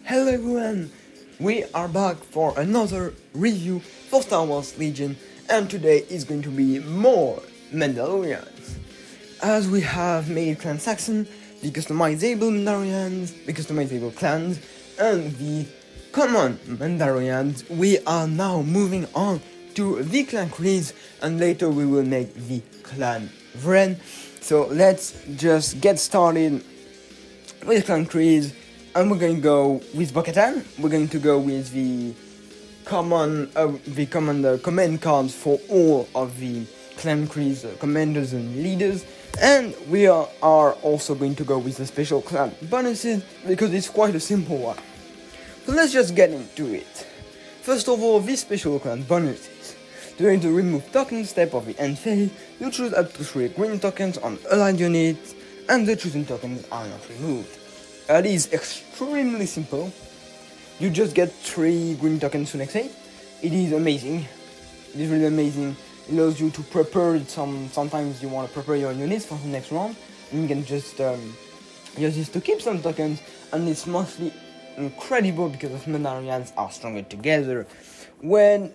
Hello everyone! We are back for another review for Star Wars Legion, and today is going to be more Mandalorians. As we have made Clan Saxon, the customizable Mandalorians, the customizable clans, and the common Mandalorians, we are now moving on to the Clan Kryze, and later we will make the Clan Vren. So let's just get started with Clan Kryze. And we're going to go with Bo-Katan. We're going to go with the command cards for all of the Clan Kryze commanders and leaders. And we are also going to go with the special clan bonuses because it's quite a simple one. So let's just get into it. First of all, these special clan bonuses. During the remove token step of the end phase, you choose up to 3 green tokens on allied units, and the chosen tokens are not removed. It is extremely simple. You just get 3 green tokens to next phase. It is amazing. It is really amazing. It allows you to prepare it. Sometimes you want to prepare your units for the next round, and you can just use this to keep some tokens. And it's mostly incredible because the Mandalorians are stronger together. When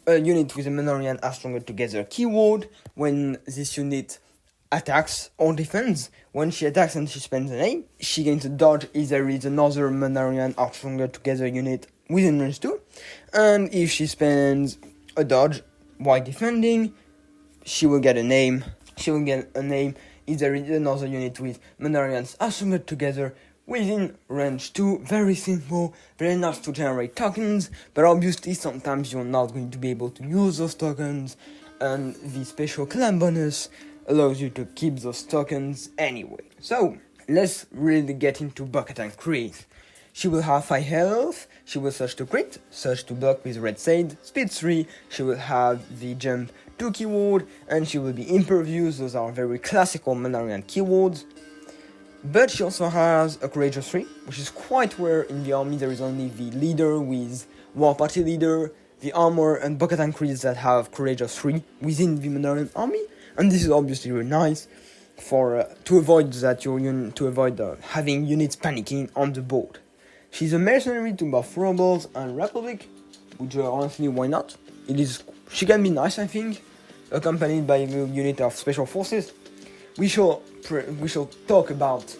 a unit with a Mandalorian are stronger together keyword, when this unit attacks or defends. When she attacks and she spends an A, she gains a dodge if there is another Mandalorian or stronger together unit within range 2. And if she spends a dodge while defending, she will get a name. She will get a name if there is another unit with Mandalorians are stronger together within range 2. Very simple, very nice to generate tokens, but obviously sometimes you're not going to be able to use those tokens, and the special clan bonus allows you to keep those tokens anyway. So, let's really get into Bo-Katan Kryze. She will have 5 health, she will search to crit, search to block with red shade, speed 3, she will have the jump 2 keyword, and she will be impervious. Those are very classical Mandalorian keywords. But she also has a courageous 3, which is quite rare in the army. There is only the leader with war party leader, the armor, and Bo-Katan Kryze that have courageous 3 within the Mandalorian army. And this is obviously really nice for to avoid having units panicking on the board. She's a mercenary to both Rebels and Republic, which honestly, why not? She can be nice, I think, accompanied by a unit of special forces. I shall talk about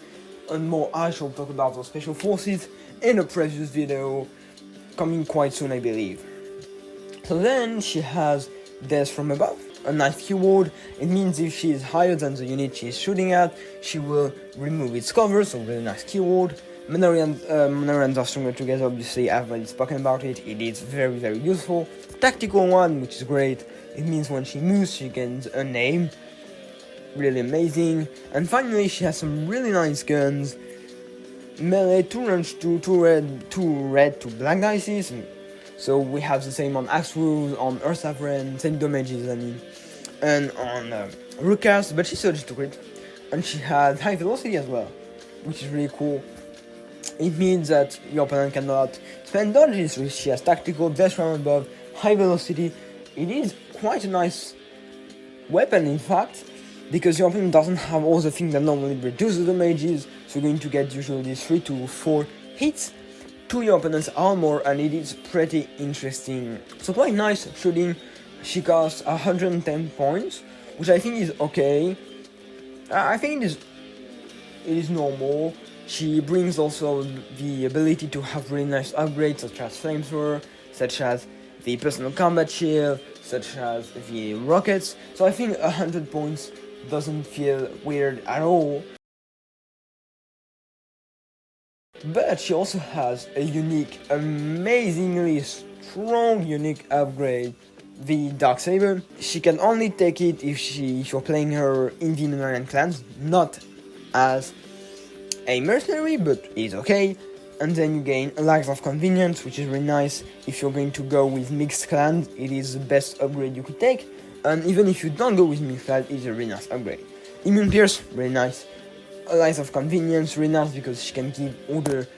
those special forces in a previous video coming quite soon, I believe. So then she has Death from Above, a nice keyword. It means if she is higher than the unit she is shooting at, she will remove its cover, so really nice keyword. Mandalorians are stronger together, obviously I've already spoken about it. It is very, very useful. Tactical one, which is great. It means when she moves, she gains a name. Really amazing. And finally, she has some really nice guns. Melee 2 range 2 red to black dices. So we have the same on Axewood, on Ursavren, same damages, and on Rukas, but she surges to crit. And she has high velocity as well, which is really cool. It means that your opponent cannot spend dodges, so she has tactical, death from above, high velocity. It is quite a nice weapon, in fact, because your opponent doesn't have all the things that normally reduce the damages, so you're going to get usually 3 to 4 hits to your opponent's armor, and it is pretty interesting. So quite nice shooting. She costs 110 points, which I think is okay. I think it is normal. She brings also the ability to have really nice upgrades, such as flamethrower, such as the personal combat shield, such as the rockets. So I think 100 points doesn't feel weird at all. But she also has a unique, amazingly strong unique upgrade, the Darksaber. She can only take it if you're playing her in the Mandalorian clans, not as a mercenary, but it's okay. And then you gain a Life of Convenience, which is really nice. If you're going to go with mixed clans, it is the best upgrade you could take. And even if you don't go with mixed clans, it's a really nice upgrade. Immune Pierce, really nice. A Life of Convenience, really nice because she can give order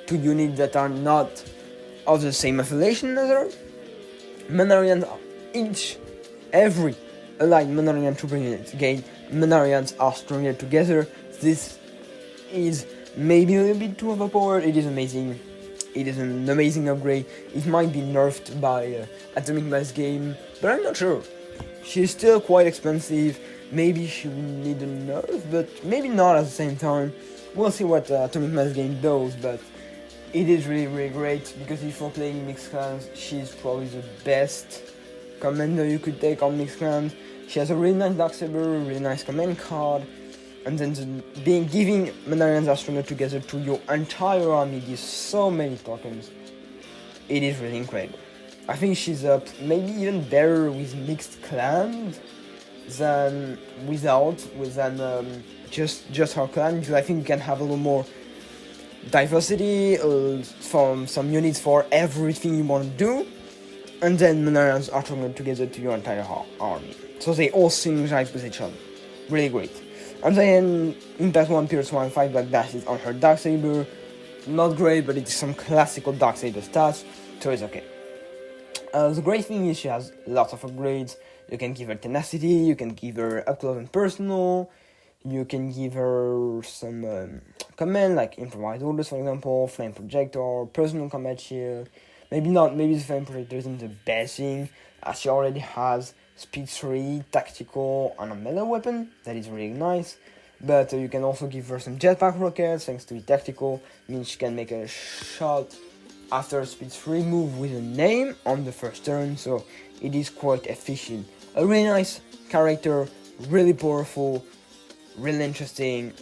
to units that are not of the same affiliation as her. Mandalorians, every allied Mandalorian trooper unit gain Mandalorians are stronger together. This is maybe a little bit too overpowered. It is amazing. it is an amazing upgrade. It might be nerfed by Atomic Mass Game, but I'm not sure. She's still quite expensive. Maybe she will need a nerf, but maybe not at the same time. We'll see what Atomic Mass Game does, but it is really great, because if you're playing mixed clans, she's probably the best commander you could take on mixed clans. She has a really nice Darksaber, a really nice command card, and then giving Mandalorian's Astronaut together to your entire army gives so many tokens. It is really incredible. I think she's up maybe even better with mixed clans than just her clan, because I think you can have a little more diversity from some units for everything you want to do, and then Mandalorians are thrown together to your entire army. So they all synergize with each other. Really great. And then Impact 1 Pierce 1 5 Black Dashes on her Darksaber. Not great, but it's some classical Darksaber stats, so it's okay. The great thing is she has lots of upgrades. You can give her Tenacity, you can give her Up Close and Personal, you can give her some command like Improvised Orders, for example, Flame Projector, Personal Combat Shield. Maybe the Flame Projector isn't the best thing, as she already has Speed 3, Tactical, and a melee weapon. That is really nice. But you can also give her some Jetpack Rockets, thanks to the Tactical. Means she can make a shot after a Speed 3 move with a name on the first turn, so it is quite efficient. A really nice character, really powerful, really interesting,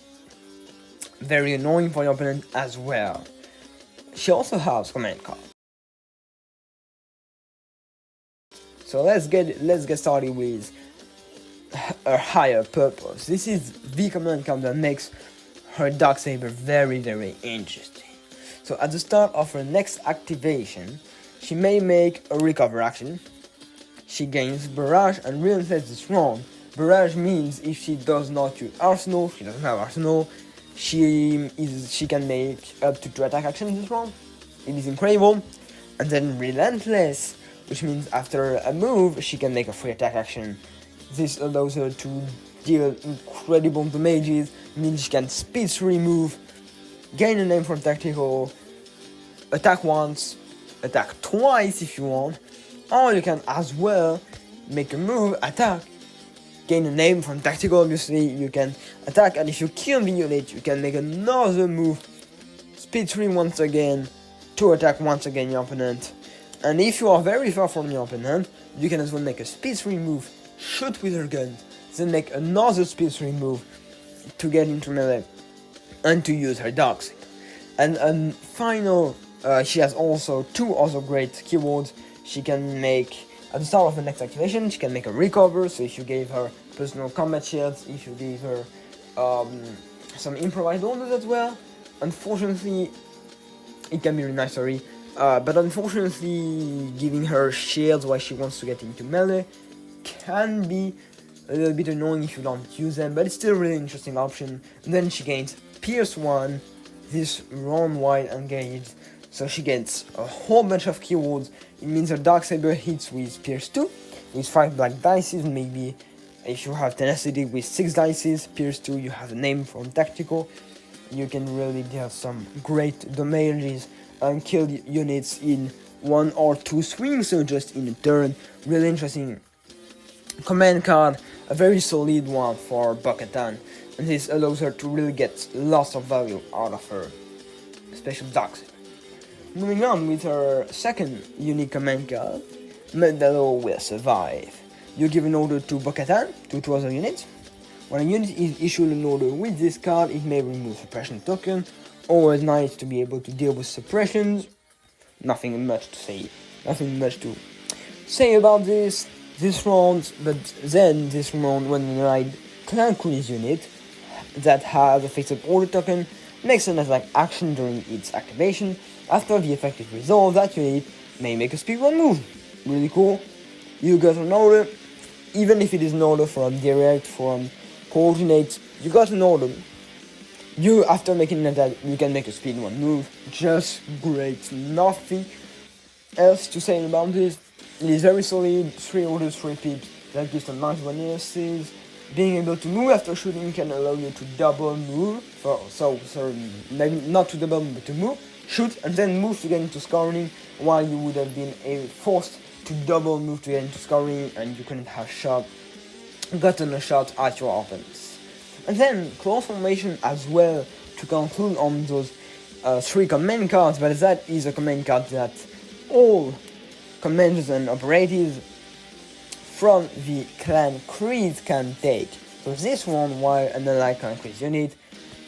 very annoying for your opponent as well. She also has command card. So let's get started with her higher purpose. This is the command card that makes her Darksaber very interesting. So at the start of her next activation, she may make a recover action. She gains Barrage and Relentless Disround. Barrage means if she does not use Arsenal, she doesn't have Arsenal, she can make up to 2 attack actions this round. It is incredible. And then Relentless, which means after a move, she can make a free attack action. This allows her to deal incredible damages, means she can speed 3 move, gain a name from Tactical, attack once, attack twice if you want, or you can as well make a move, attack, gain a name from Tactical. Obviously you can attack, and if you kill the unit you can make another move, speed 3 once again, to attack once again your opponent. And if you are very far from your opponent, you can as well make a speed 3 move, shoot with her gun, then make another speed 3 move to get into melee and to use her Darksaber. And final, she has also 2 other great keywords. She can make, at the start of the next activation, she can make a recover, so if you gave her personal combat shields, if you gave her some improvised orders as well. Unfortunately, it can be really nice, sorry, but unfortunately giving her shields while she wants to get into melee can be a little bit annoying if you don't use them, but it's still a really interesting option. And then she gains Pierce 1, this round wide engaged, so she gets a whole bunch of keywords. It means her Darksaber hits with Pierce 2, with 5 black dices, maybe if you have Tenacity with 6 dices, Pierce 2 you have a name from Tactical. You can really deal some great damages and kill units in 1 or 2 swings, so just in a turn. Really interesting command card, a very solid one for Bo-Katan, and this allows her to really get lots of value out of her special Darksaber. Moving on with her second unique command card, Mandalorian will survive. You give an order to Bo-Katan, to 2 other units. When a unit is issued an order with this card, it may remove suppression token. Always nice to be able to deal with suppressions. Nothing much to say about this round, but then this round when you ride Clan Kryze unit that has a fixed order token, makes an attack action during its activation. After the effect is resolved, that unit may make a speed 1 move. Really cool. You got an order, even if it is an order from direct, from coordinates, you got an order. You, after making an attack, you can make a speed 1 move. Just great. Nothing else to say about this. It is very solid, 3 orders, 3 pips, that gives some nice bonuses. Being able to move after shooting can allow you to double move, so maybe not to double but to move. shoot and then move to get into scoring, while you would have been forced to double move to get into scoring, and you couldn't have gotten a shot at your opponents. And then close formation as well, to conclude on those 3 command cards, but that is a command card that all commanders and operatives from the Clan Kryze can take. So this one, while an allied Clan Kryze unit,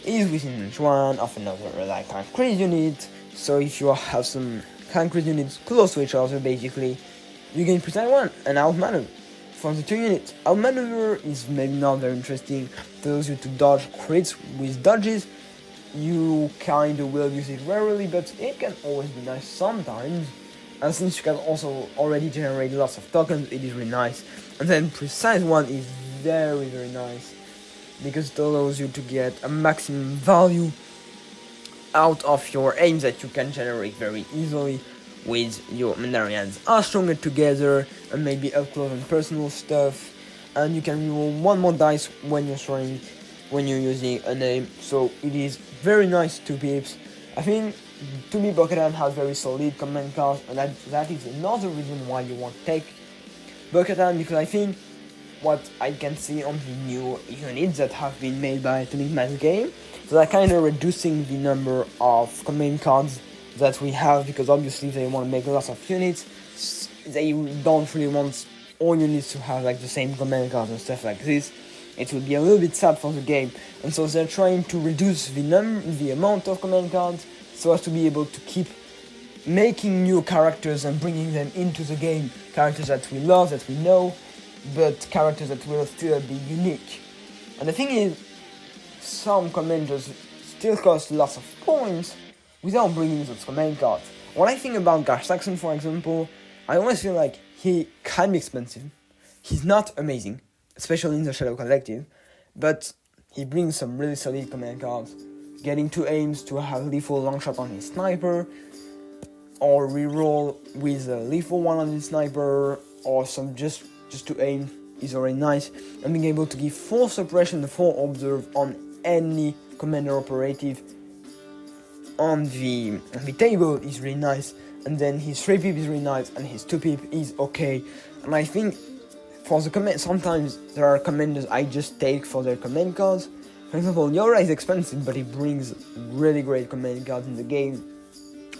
is within range 1 of another allied Clan Kryze unit. So if you have some Clan Kryze units close to each other, basically, you gain precise 1 and outmaneuver. For the 2 units, outmaneuver is maybe not very interesting. It allows you to dodge crits with dodges. You kinda will use it rarely, but it can always be nice sometimes. And since you can also already generate lots of tokens, it is really nice. And then precise 1 is very nice, because it allows you to get a maximum value out of your aims that you can generate very easily with your Mandalorians are stronger together, and maybe up close and personal stuff. And you can reroll 1 more dice when you're using an aim, so it is very nice to pips. I think to me Bo-Katan has very solid command cards, and that is another reason why you want to take Bo-Katan, because I think what I can see on the new units that have been made by Atomic Mass Game, so they're kind of reducing the number of command cards that we have, because obviously they want to make lots of units. They don't really want all units to have like the same command cards and stuff like this. It would be a little bit sad for the game, and so they're trying to reduce the amount of command cards, so as to be able to keep making new characters and bringing them into the game. Characters that we love, that we know, but characters that will still be unique. And the thing is, some commanders still cost lots of points without bringing those command cards. When I think about Garth Saxon, for example, I always feel like he can be expensive. He's not amazing, especially in the Shadow Collective, but he brings some really solid command cards. Getting 2 aims to have lethal long shot on his sniper, or reroll with a lethal 1 on his sniper, or some just to aim is already nice. And being able to give 4 suppression and 4 observe on any commander operative on the table is really nice. And then his 3 pip is really nice, and his 2 pip is okay. And I think for the command, sometimes there are commanders I just take for their command cards. For example, Yora is expensive, but he brings really great command cards in the game.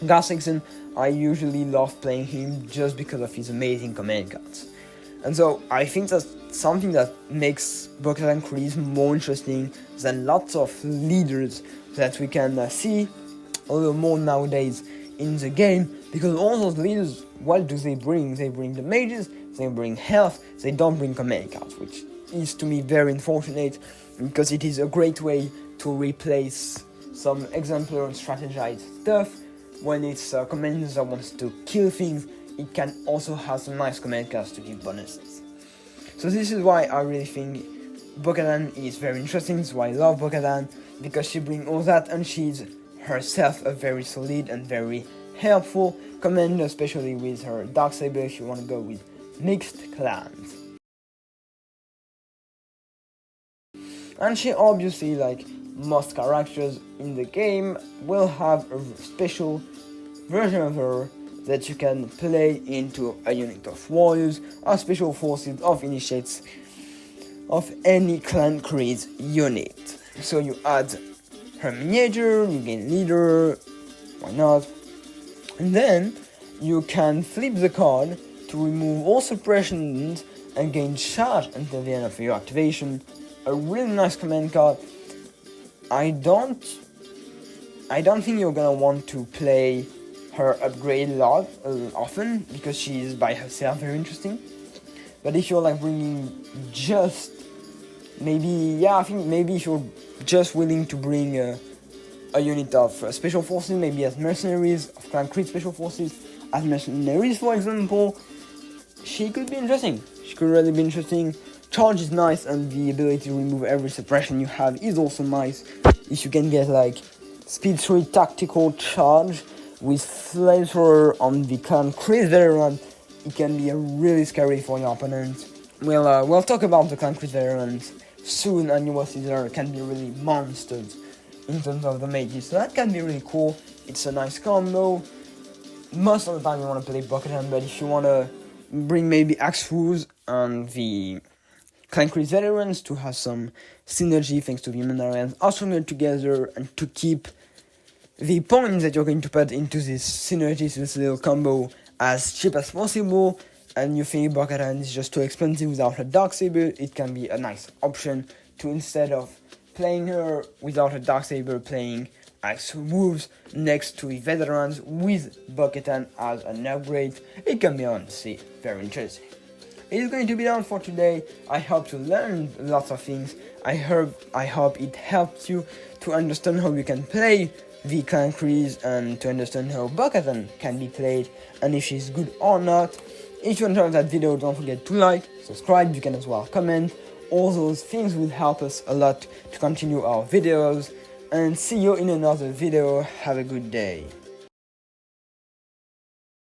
Garth Saxon, I usually love playing him just because of his amazing command cards. And so I think that's something that makes Bo-Katan Kryze more interesting than lots of leaders that we can see a little more nowadays in the game, because all those leaders, what do they bring? They bring the mages, they bring health, they don't bring command cards, which is to me very unfortunate, because it is a great way to replace some exemplar and strategized stuff. When it's commanders that wants to kill things, it can also have some nice command cards to give bonuses. So this is why I really think Bo-Katan is very interesting. This is why I love Bo-Katan, because she brings all that, and she's herself a very solid and very helpful commander, especially with her Darksaber if you want to go with mixed clans. And she obviously, like most characters in the game, will have a special version of her that you can play into a unit of warriors, or special forces, of initiates of any Clan Kryze unit. So you add her miniature, you gain leader, why not? And then you can flip the card to remove all suppressions and gain charge until the end of your activation. A really nice command card. I don't think you're gonna want to play her upgrade a lot often, because she is by herself very interesting. But if you're like bringing just I think maybe if you're just willing to bring a unit of special forces, maybe as mercenaries, of Clan Kryze special forces, as mercenaries for example, she could be interesting. She could really be interesting. Charge is nice, and the ability to remove every suppression you have is also nice. If you can get like speed 3 tactical charge with flamethrower on the Clan Kryze veteran, it can be really scary for your opponent. We'll talk about the Clan Kryze veterans soon, and you will see there can be really monsters in terms of the mages, so that can be really cool. it's a nice combo. Most of the time you want to play Bo-Katan, but if you want to bring maybe Axe-Fools and the Clan Kryze veterans to have some synergy thanks to the Mandalorians are stronger together, and to keep the points that you're going to put into this synergy, this little combo, as cheap as possible, and you think Bo-Katan is just too expensive without her Darksaber, it can be a nice option to, instead of playing her without her Darksaber, playing Axe moves next to the veterans with Bo-Katan as an upgrade. It can be honestly very interesting. It is going to be done for today. I hope to learn lots of things. I hope it helps you to understand how you can play the Clan Kryze and to understand how Bo-Katan can be played and if she's good or not. If you enjoyed that video, don't forget to like, subscribe, you can as well comment. All those things will help us a lot to continue our videos. And see you in another video. Have a good day.